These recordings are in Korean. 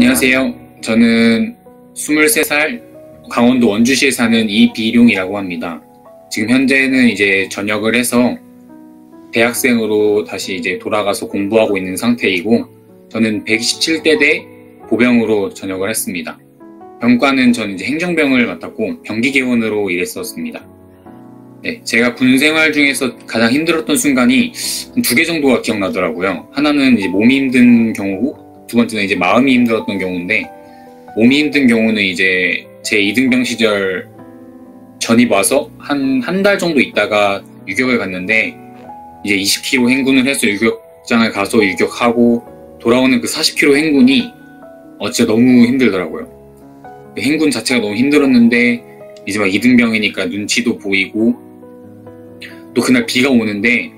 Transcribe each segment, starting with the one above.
안녕하세요. 저는 23살 강원도 원주시에 사는 이비룡이라고 합니다. 지금 현재는 이제 전역을 해서 대학생으로 다시 이제 돌아가서 공부하고 있는 상태이고, 저는 127대대 보병으로 전역을 했습니다. 병과는 저는 이제 행정병을 맡았고 병기계원으로 일했었습니다. 네, 제가 군 생활 중에서 가장 힘들었던 순간이 한 2개 정도가 기억나더라고요. 하나는 이제 몸이 힘든 경우고, 두 번째는 이제 마음이 힘들었던 경우인데, 몸이 힘든 경우는 이제 제 이등병 시절 전입 와서 한 달 정도 있다가 유격을 갔는데, 이제 20km 행군을 해서 유격장을 가서 유격하고 돌아오는 그 40km 행군이 진짜 너무 힘들더라고요. 행군 자체가 너무 힘들었는데, 이제 막 이등병이니까 눈치도 보이고, 또 그날 비가 오는데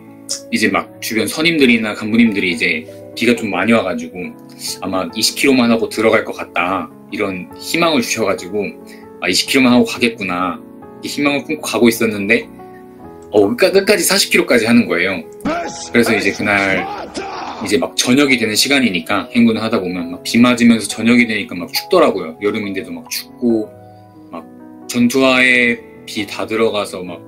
이제 막 주변 선임들이나 간부님들이 이제 비가 좀 많이 와가지고 아마 20km만 하고 들어갈 것 같다, 이런 희망을 주셔가지고 20km만 하고 가겠구나, 이 희망을 품고 가고 있었는데 끝까지 40km까지 하는 거예요. 그래서 이제 그날 이제 막 저녁이 되는 시간이니까, 행군을 하다 보면 막 비 맞으면서 저녁이 되니까 막 춥더라고요. 여름인데도 막 춥고, 막 전투화에 비 다 들어가서 막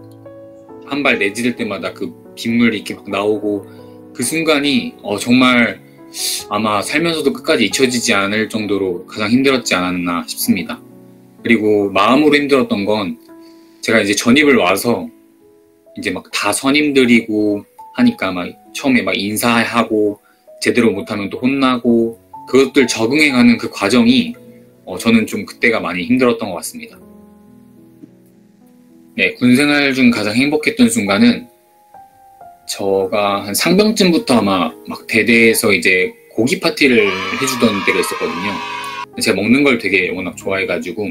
한 발 내디딜 때마다 그 빗물이 이렇게 막 나오고, 그 순간이 정말 아마 살면서도 끝까지 잊혀지지 않을 정도로 가장 힘들었지 않았나 싶습니다. 그리고 마음으로 힘들었던 건, 제가 이제 전입을 와서 이제 막 다 선임들이고 하니까 막 처음에 막 인사하고 제대로 못하면 또 혼나고, 그것들 적응해가는 그 과정이 저는 좀 그때가 많이 힘들었던 것 같습니다. 네, 군생활 중 가장 행복했던 순간은, 저가 한 상병쯤부터 아마 막 대대에서 이제 고기 파티를 해주던 때가 있었거든요. 제가 먹는 걸 되게 워낙 좋아해가지고,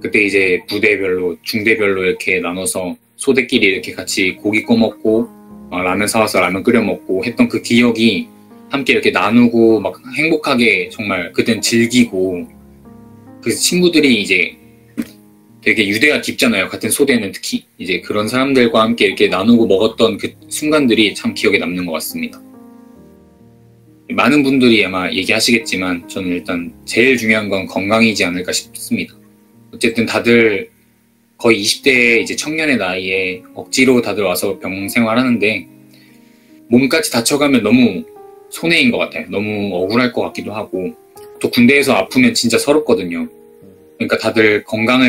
그때 이제 부대별로, 중대별로 이렇게 나눠서 소대끼리 이렇게 같이 고기 꺼먹고 라면 사와서 라면 끓여 먹고 했던 그 기억이, 함께 이렇게 나누고 막 행복하게 정말 그땐 즐기고, 그 친구들이 이제 되게 유대가 깊잖아요. 같은 소대는 특히. 이제 그런 사람들과 함께 이렇게 나누고 먹었던 그 순간들이 참 기억에 남는 것 같습니다. 많은 분들이 아마 얘기하시겠지만, 저는 일단 제일 중요한 건 건강이지 않을까 싶습니다. 어쨌든 다들 거의 20대 이제 청년의 나이에 억지로 다들 와서 병 생활하는데, 몸까지 다쳐가면 너무 손해인 것 같아요. 너무 억울할 것 같기도 하고, 또 군대에서 아프면 진짜 서럽거든요. 그러니까 다들 건강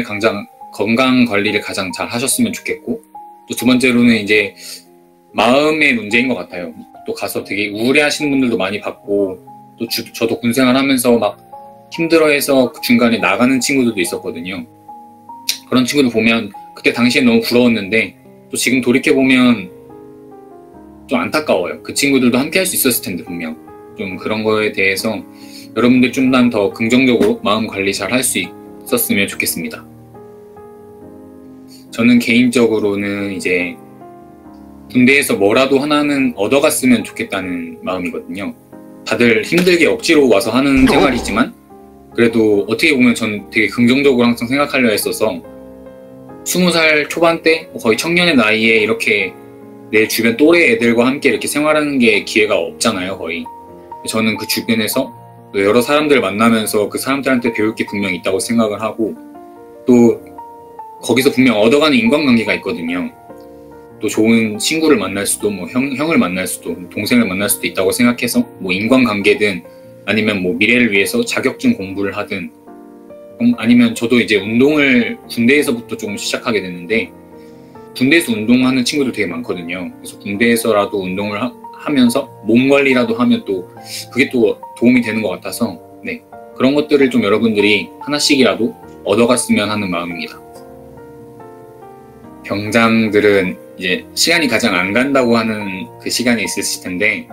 관리를 가장 잘 하셨으면 좋겠고, 또 두 번째로는 이제 마음의 문제인 것 같아요. 또 가서 되게 우울해 하시는 분들도 많이 봤고, 또 저도 군생활 하면서 막 힘들어해서 그 중간에 나가는 친구들도 있었거든요. 그런 친구들 보면 그때 당시엔 너무 부러웠는데, 또 지금 돌이켜보면 좀 안타까워요. 그 친구들도 함께 할 수 있었을 텐데, 분명. 좀 그런 거에 대해서 여러분들 좀만 더 긍정적으로 마음 관리 잘 할 수 있었으면 좋겠습니다. 저는 개인적으로는 이제 군대에서 뭐라도 하나는 얻어갔으면 좋겠다는 마음이거든요. 다들 힘들게 억지로 와서 하는 생활이지만, 그래도 어떻게 보면 전 되게 긍정적으로 항상 생각하려 했어서, 20살 초반 때 거의 청년의 나이에 이렇게 내 주변 또래 애들과 함께 이렇게 생활하는 게 기회가 없잖아요, 거의. 저는 그 주변에서 여러 사람들을 만나면서 그 사람들한테 배울 게 분명히 있다고 생각을 하고, 또 거기서 분명 얻어가는 인간관계가 있거든요. 또 좋은 친구를 만날 수도, 뭐 형을 만날 수도, 동생을 만날 수도 있다고 생각해서, 뭐 인간관계든 아니면 뭐 미래를 위해서 자격증 공부를 하든, 아니면 저도 이제 운동을 군대에서부터 조금 시작하게 됐는데, 군대에서 운동하는 친구들 되게 많거든요. 그래서 군대에서라도 운동을 하면서 몸 관리라도 하면 또 그게 또 도움이 되는 것 같아서, 네, 그런 것들을 좀 여러분들이 하나씩이라도 얻어갔으면 하는 마음입니다. 병장들은 이제 시간이 가장 안 간다고 하는 그 시간이 있으실 텐데,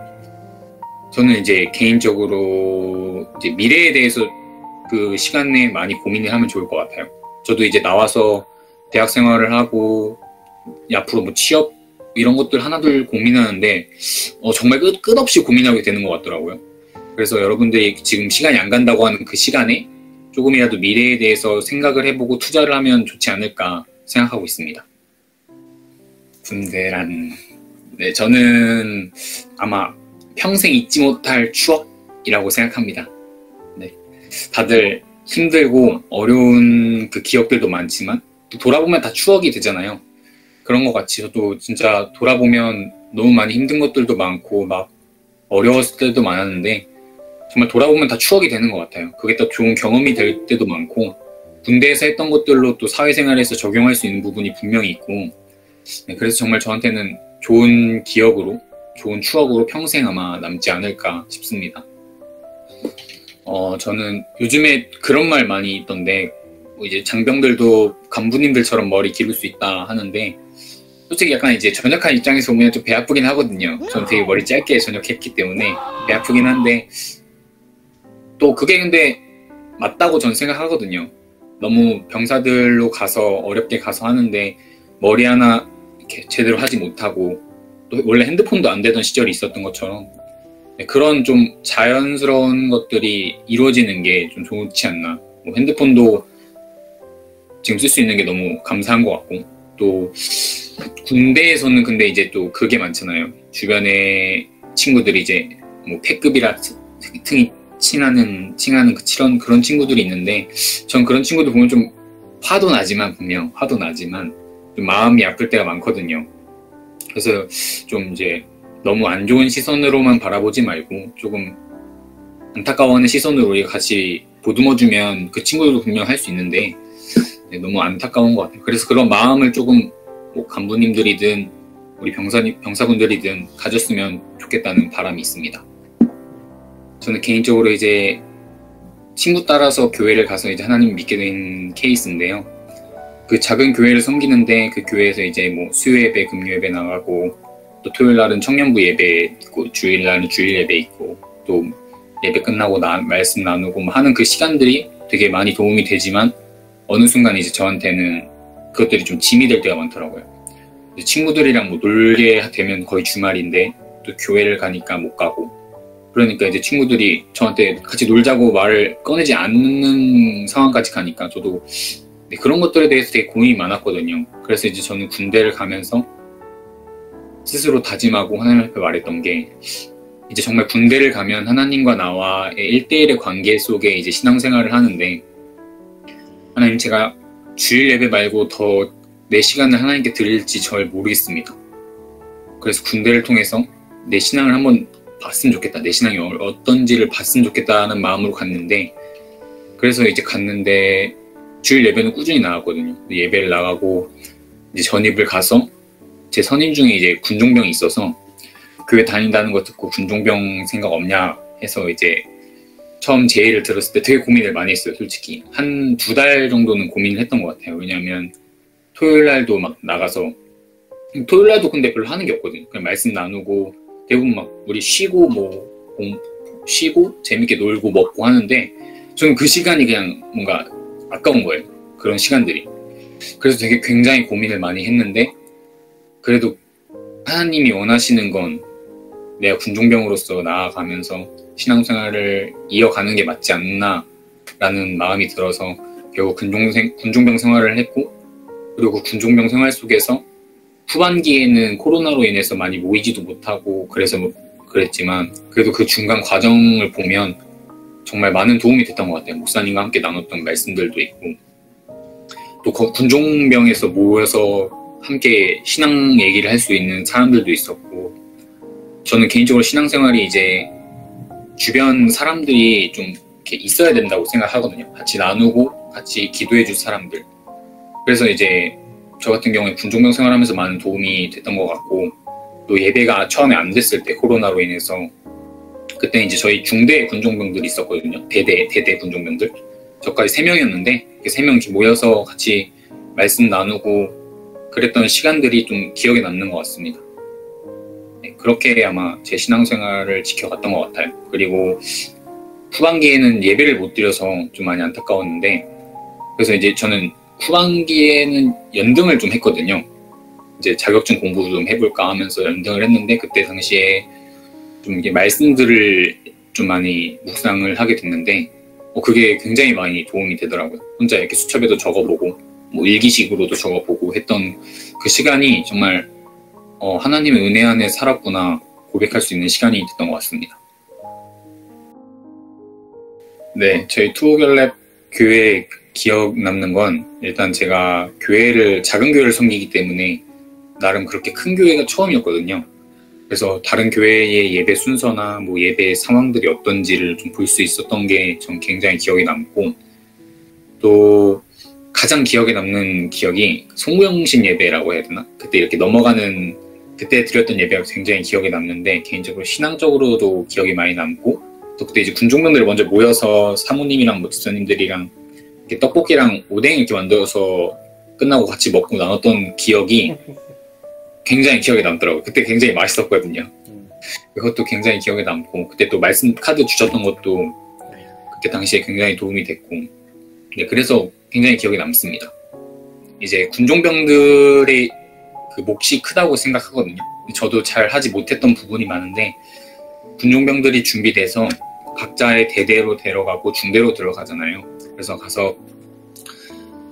저는 이제 개인적으로 이제 미래에 대해서 그 시간에 많이 고민을 하면 좋을 것 같아요. 저도 이제 나와서 대학 생활을 하고 앞으로 뭐 취업 이런 것들 하나둘 고민하는데 정말 끝없이 고민하게 되는 것 같더라고요. 그래서 여러분들이 지금 시간이 안 간다고 하는 그 시간에 조금이라도 미래에 대해서 생각을 해보고 투자를 하면 좋지 않을까 생각하고 있습니다. 군대란, 네, 저는 아마 평생 잊지 못할 추억이라고 생각합니다. 네, 다들 힘들고 어려운 그 기억들도 많지만 또 돌아보면 다 추억이 되잖아요. 그런 것 같이 저도 진짜 돌아보면 너무 많이 힘든 것들도 많고 막 어려웠을 때도 많았는데 정말 돌아보면 다 추억이 되는 것 같아요. 그게 또 좋은 경험이 될 때도 많고 군대에서 했던 것들로 또 사회생활에서 적용할 수 있는 부분이 분명히 있고 네, 그래서 정말 저한테는 좋은 기억으로 좋은 추억으로 평생 아마 남지 않을까 싶습니다. 저는 요즘에 그런 말 많이 있던데 뭐 이제 장병들도 간부님들처럼 머리 기를 수 있다 하는데 솔직히 약간 이제 전역한 입장에서 보면 좀 배 아프긴 하거든요. 저는 되게 머리 짧게 전역했기 때문에 배 아프긴 한데 또 그게 근데 맞다고 저는 생각하거든요. 너무 병사들로 가서 어렵게 가서 하는데 머리 하나 이렇게 제대로 하지 못하고 또 원래 핸드폰도 안 되던 시절이 있었던 것처럼 그런 좀 자연스러운 것들이 이루어지는 게 좀 좋지 않나. 뭐 핸드폰도 지금 쓸 수 있는 게 너무 감사한 것 같고 또 군대에서는 근데 이제 또 그게 많잖아요. 주변에 친구들이 이제 뭐 패급이라 층이 칭하는 그런 친구들이 있는데 전 그런 친구들 보면 좀 화도 나지만 좀 마음이 아플 때가 많거든요. 그래서 좀 이제 너무 안 좋은 시선으로만 바라보지 말고 조금 안타까워하는 시선으로 우리가 같이 보듬어주면 그 친구들도 분명 할 수 있는데 너무 안타까운 것 같아요. 그래서 그런 마음을 조금 뭐 간부님들이든 우리 병사분들이든 가졌으면 좋겠다는 바람이 있습니다. 저는 개인적으로 이제 친구 따라서 교회를 가서 이제 하나님 믿게 된 케이스인데요. 그 작은 교회를 섬기는데 그 교회에서 이제 뭐 수요 예배, 금요 예배 나가고 또 토요일 날은 청년부 예배 있고 주일 날은 주일 예배 있고 또 예배 끝나고 말씀 나누고 뭐 하는 그 시간들이 되게 많이 도움이 되지만 어느 순간 이제 저한테는 그것들이 좀 짐이 될 때가 많더라고요. 친구들이랑 뭐 놀게 되면 거의 주말인데 또 교회를 가니까 못 가고 그러니까 이제 친구들이 저한테 같이 놀자고 말을 꺼내지 않는 상황까지 가니까 저도 그런 것들에 대해서 되게 고민이 많았거든요. 그래서 이제 저는 군대를 가면서 스스로 다짐하고 하나님 앞에 말했던 게 이제 정말 군대를 가면 하나님과 나와의 1대1의 관계 속에 이제 신앙생활을 하는데 하나님 제가 주일 예배 말고 더 내 시간을 하나님께 드릴지 잘 모르겠습니다. 그래서 군대를 통해서 내 신앙을 한번 봤으면 좋겠다. 내 신앙이 어떤지를 봤으면 좋겠다는 마음으로 갔는데 그래서 이제 갔는데 주일 예배는 꾸준히 나갔거든요. 예배를 나가고 이제 전입을 가서 제 선임 중에 이제 군종병이 있어서 교회 다닌다는 거 듣고 군종병 생각 없냐 해서 이제 처음 제의를 들었을 때 되게 고민을 많이 했어요. 솔직히 한 2달 정도는 고민을 했던 것 같아요. 왜냐하면 토요일 날도 막 나가서 토요일 날도 근데 별로 하는 게 없거든요. 그냥 말씀 나누고 대부분 막 우리 쉬고 쉬고 재밌게 놀고 먹고 하는데 저는 그 시간이 그냥 뭔가 아까운 거예요. 그런 시간들이. 그래서 되게 굉장히 고민을 많이 했는데 그래도 하나님이 원하시는 건 내가 군종병으로서 나아가면서 신앙생활을 이어가는 게 맞지 않나 라는 마음이 들어서 결국 군종병 생활을 했고 그리고 군종병 생활 속에서 후반기에는 코로나로 인해서 많이 모이지도 못하고 그래서 그랬지만 그래도 그 중간 과정을 보면 정말 많은 도움이 됐던 것 같아요. 목사님과 함께 나눴던 말씀들도 있고 또 군종병에서 모여서 함께 신앙 얘기를 할 수 있는 사람들도 있었고 저는 개인적으로 신앙생활이 이제 주변 사람들이 좀 이렇게 있어야 된다고 생각하거든요. 같이 나누고 같이 기도해 줄 사람들. 그래서 이제 저 같은 경우에 군종병 생활하면서 많은 도움이 됐던 것 같고 또 예배가 처음에 안 됐을 때 코로나로 인해서 그때 이제 저희 중대 군종병들이 있었거든요. 대대 군종병들. 저까지 3명이었는데 3명 모여서 같이 말씀 나누고 그랬던 시간들이 좀 기억에 남는 것 같습니다. 네, 그렇게 아마 제 신앙생활을 지켜갔던 것 같아요. 그리고 후반기에는 예배를 못 드려서 좀 많이 안타까웠는데 그래서 이제 저는 후반기에는 연등을 좀 했거든요. 이제 자격증 공부 좀 해볼까 하면서 연등을 했는데 그때 당시에 좀 이게 말씀들을 좀 많이 묵상을 하게 됐는데 그게 굉장히 많이 도움이 되더라고요. 혼자 이렇게 수첩에도 적어보고 뭐 일기식으로도 적어보고 했던 그 시간이 정말 하나님의 은혜 안에 살았구나 고백할 수 있는 시간이 됐던 것 같습니다. 네, 저희 투오결랩 교회 기억 남는 건 일단 제가 작은 교회를 섬기기 때문에 나름 그렇게 큰 교회가 처음이었거든요. 그래서 다른 교회의 예배 순서나 뭐 예배 상황들이 어떤지를 좀 볼 수 있었던 게 전 굉장히 기억에 남고, 또 가장 기억에 남는 기억이 송구영신 예배라고 해야 되나? 그때 이렇게 그때 드렸던 예배가 굉장히 기억에 남는데, 개인적으로 신앙적으로도 기억이 많이 남고, 또 그때 이제 군종병들이 먼저 모여서 사모님이랑 뭐 집사님들이랑 이렇게 떡볶이랑 오뎅 이렇게 만들어서 끝나고 같이 먹고 나눴던 기억이 굉장히 기억에 남더라고요. 그때 굉장히 맛있었거든요. 그것도 굉장히 기억에 남고, 그때 또 말씀 카드 주셨던 것도 그때 당시에 굉장히 도움이 됐고, 네, 그래서 굉장히 기억에 남습니다. 이제 군종병들의 그 몫이 크다고 생각하거든요. 저도 잘 하지 못했던 부분이 많은데, 군종병들이 준비돼서 각자의 대대로 데려가고 중대로 들어가잖아요. 그래서 가서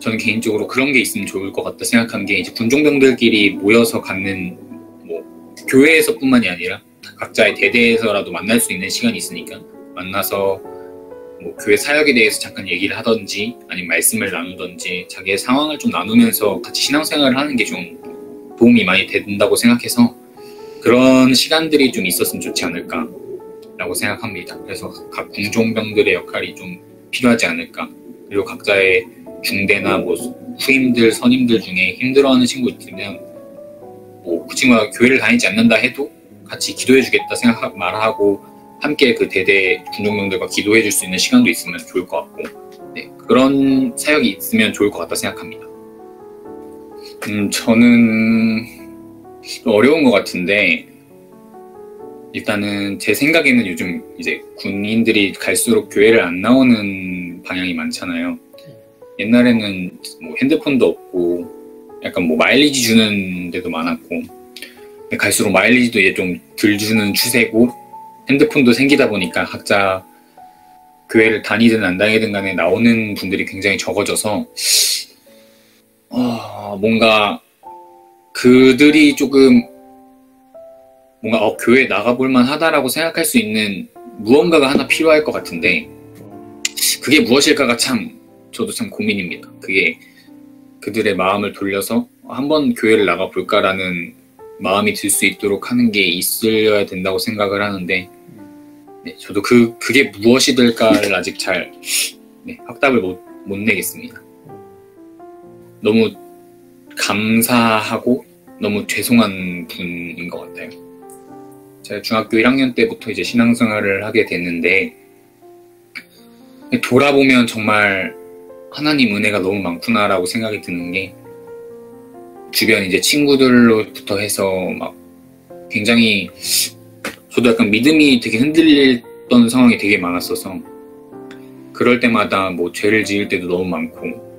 저는 개인적으로 그런 게 있으면 좋을 것 같다 생각한 게, 이제 군종병들끼리 모여서 갖는 뭐 교회에서뿐만이 아니라 각자의 대대에서라도 만날 수 있는 시간이 있으니까 만나서 뭐 교회 사역에 대해서 잠깐 얘기를 하던지 아니면 말씀을 나누던지 자기의 상황을 좀 나누면서 같이 신앙생활을 하는 게 좀 도움이 많이 된다고 생각해서 그런 시간들이 좀 있었으면 좋지 않을까라고 생각합니다. 그래서 각 군종병들의 역할이 좀 필요하지 않을까. 그리고 각자의 중대나 뭐 후임들, 선임들 중에 힘들어하는 친구 있으면 뭐 굳이 막 교회를 다니지 않는다 해도 같이 기도해주겠다 말하고 함께 그 대대 군종병들과 기도해줄 수 있는 시간도 있으면 좋을 것 같고, 네, 그런 사역이 있으면 좋을 것 같다 생각합니다. 저는 좀 어려운 것 같은데, 일단은 제 생각에는 요즘 이제 군인들이 갈수록 교회를 안 나오는 방향이 많잖아요. 옛날에는 뭐 핸드폰도 없고 약간 뭐 마일리지 주는 데도 많았고, 근데 갈수록 마일리지도 이제 좀 덜 주는 추세고, 핸드폰도 생기다 보니까 각자 교회를 다니든 안 다니든 간에 나오는 분들이 굉장히 적어져서 뭔가 그들이 조금 뭔가 교회에 나가볼만 하다라고 생각할 수 있는 무언가가 하나 필요할 것 같은데, 그게 무엇일까가 저도 참 고민입니다. 그게 그들의 마음을 돌려서 한번 교회를 나가볼까라는 마음이 들 수 있도록 하는 게 있어야 된다고 생각을 하는데, 네, 저도 그게 무엇이 될까를 아직 잘 확답을 못 내겠습니다. 너무 감사하고 너무 죄송한 분인 것 같아요. 제가 중학교 1학년 때부터 이제 신앙생활을 하게 됐는데, 돌아보면 정말 하나님 은혜가 너무 많구나라고 생각이 드는 게, 주변 이제 친구들로부터 해서 막 굉장히 저도 약간 믿음이 되게 흔들렸던 상황이 되게 많았어서, 그럴 때마다 뭐 죄를 지을 때도 너무 많고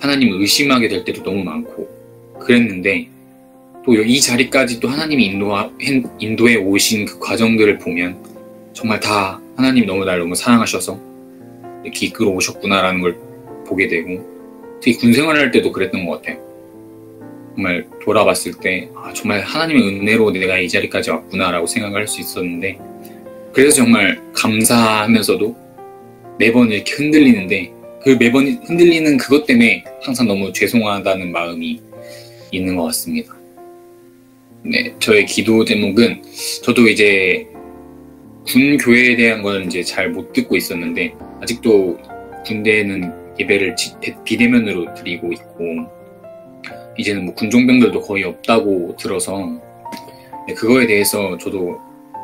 하나님을 의심하게 될 때도 너무 많고 그랬는데, 또 이 자리까지 또 하나님이 인도해 오신 그 과정들을 보면 정말 다 하나님이 나를 너무 사랑하셔서 이렇게 이끌어 오셨구나라는 걸 보게 되고, 특히 군생활을 할 때도 그랬던 것 같아요. 정말 돌아봤을 때 정말 하나님의 은혜로 내가 이 자리까지 왔구나라고 생각을 할 수 있었는데, 그래서 정말 감사하면서도 매번 이렇게 흔들리는데, 그 매번 흔들리는 그것 때문에 항상 너무 죄송하다는 마음이 있는 것 같습니다. 네, 저의 기도 제목은, 저도 이제 군 교회에 대한 건 이제 잘 못 듣고 있었는데, 아직도 군대에는 예배를 비대면으로 드리고 있고, 이제는 뭐 군종병들도 거의 없다고 들어서, 그거에 대해서 저도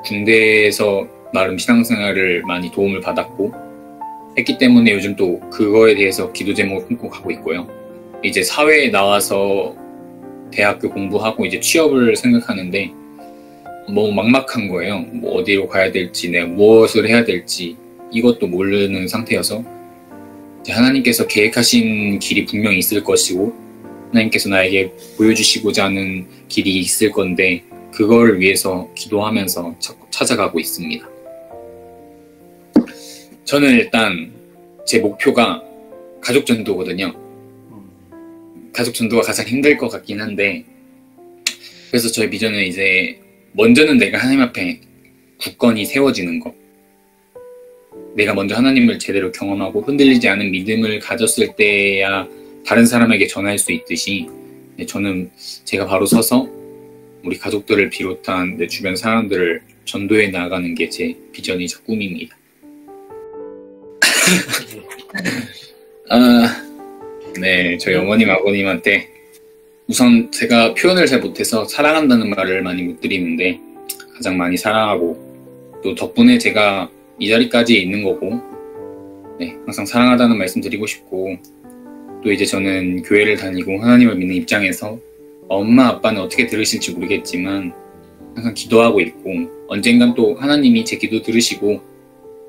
군대에서 나름 신앙생활을 많이 도움을 받았고 했기 때문에 요즘 또 그거에 대해서 기도 제목을 품고 가고 있고요. 이제 사회에 나와서 대학교 공부하고 이제 취업을 생각하는데 너무 막막한 거예요. 뭐 어디로 가야 될지, 내가 무엇을 해야 될지 이것도 모르는 상태여서, 하나님께서 계획하신 길이 분명히 있을 것이고 하나님께서 나에게 보여주시고자 하는 길이 있을 건데, 그걸 위해서 기도하면서 찾아가고 있습니다. 저는 일단 제 목표가 가족전도거든요. 가족전도가 가장 힘들 것 같긴 한데, 그래서 저의 비전은 이제 먼저는 내가 하나님 앞에 굳건히 세워지는 거, 내가 먼저 하나님을 제대로 경험하고 흔들리지 않은 믿음을 가졌을 때야 다른 사람에게 전할 수 있듯이 저는 제가 바로 서서 우리 가족들을 비롯한 내 주변 사람들을 전도해 나가는 게 제 비전이자 꿈입니다. 네, 저희 어머님, 아버님한테 우선 제가 표현을 잘 못해서 사랑한다는 말을 많이 못 드리는데 가장 많이 사랑하고 또 덕분에 제가 이 자리까지 있는 거고 항상 사랑하다는 말씀 드리고 싶고 또 이제 저는 교회를 다니고 하나님을 믿는 입장에서 엄마, 아빠는 어떻게 들으실지 모르겠지만 항상 기도하고 있고 언젠간 또 하나님이 제 기도 들으시고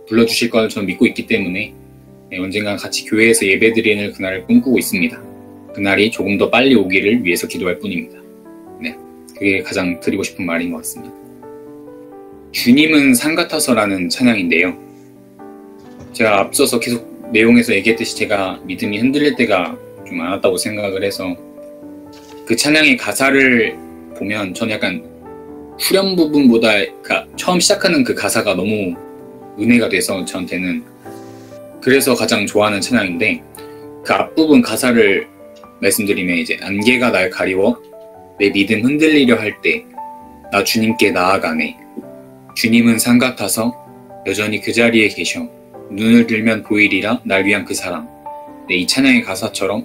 불러주실 걸 저는 믿고 있기 때문에 언젠간 같이 교회에서 예배드리는 그날을 꿈꾸고 있습니다. 그날이 조금 더 빨리 오기를 위해서 기도할 뿐입니다. 그게 가장 드리고 싶은 말인 것 같습니다. 주님은 산 같아서라는 찬양인데요. 제가 앞서서 계속 내용에서 얘기했듯이 제가 믿음이 흔들릴 때가 좀 많았다고 생각을 해서 그 찬양의 가사를 보면 저는 약간 후렴 부분보다 처음 시작하는 그 가사가 너무 은혜가 돼서 저한테는 그래서 가장 좋아하는 찬양인데 그 앞부분 가사를 말씀드리면 이제 안개가 날 가리워 내 믿음 흔들리려 할 때 나 주님께 나아가네. 주님은 산 같아서 여전히 그 자리에 계셔. 눈을 들면 보이리라 날 위한 그 사랑. 이 찬양의 가사처럼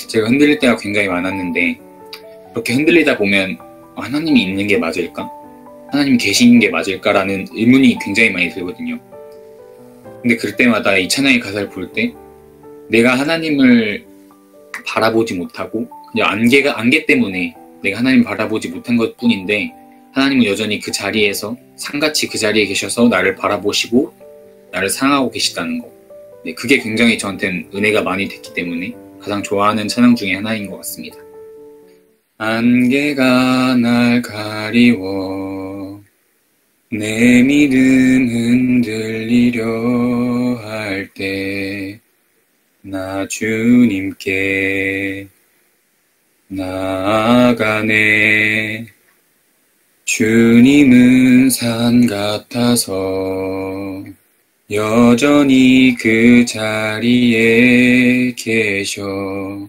제가 흔들릴 때가 굉장히 많았는데 그렇게 흔들리다 보면 하나님이 있는 게 맞을까? 하나님이 계신 게 맞을까라는 의문이 굉장히 많이 들거든요. 근데 그럴 때마다 이 찬양의 가사를 볼 때 내가 하나님을 바라보지 못하고 그냥 안개 때문에 내가 하나님 바라보지 못한 것 뿐인데 하나님은 여전히 그 자리에서 산같이 그 자리에 계셔서 나를 바라보시고 나를 사랑하고 계시다는 거. 그게 굉장히 저한테는 은혜가 많이 됐기 때문에 가장 좋아하는 찬양 중에 하나인 것 같습니다. 안개가 날 가리워 내 믿음 흔들리려 할 때 나 주님께 나아가네. 주님은 산 같아서 여전히 그 자리에 계셔.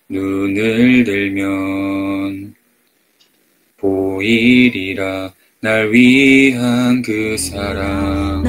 눈을 들면 보이리라 날 위한 그 사랑.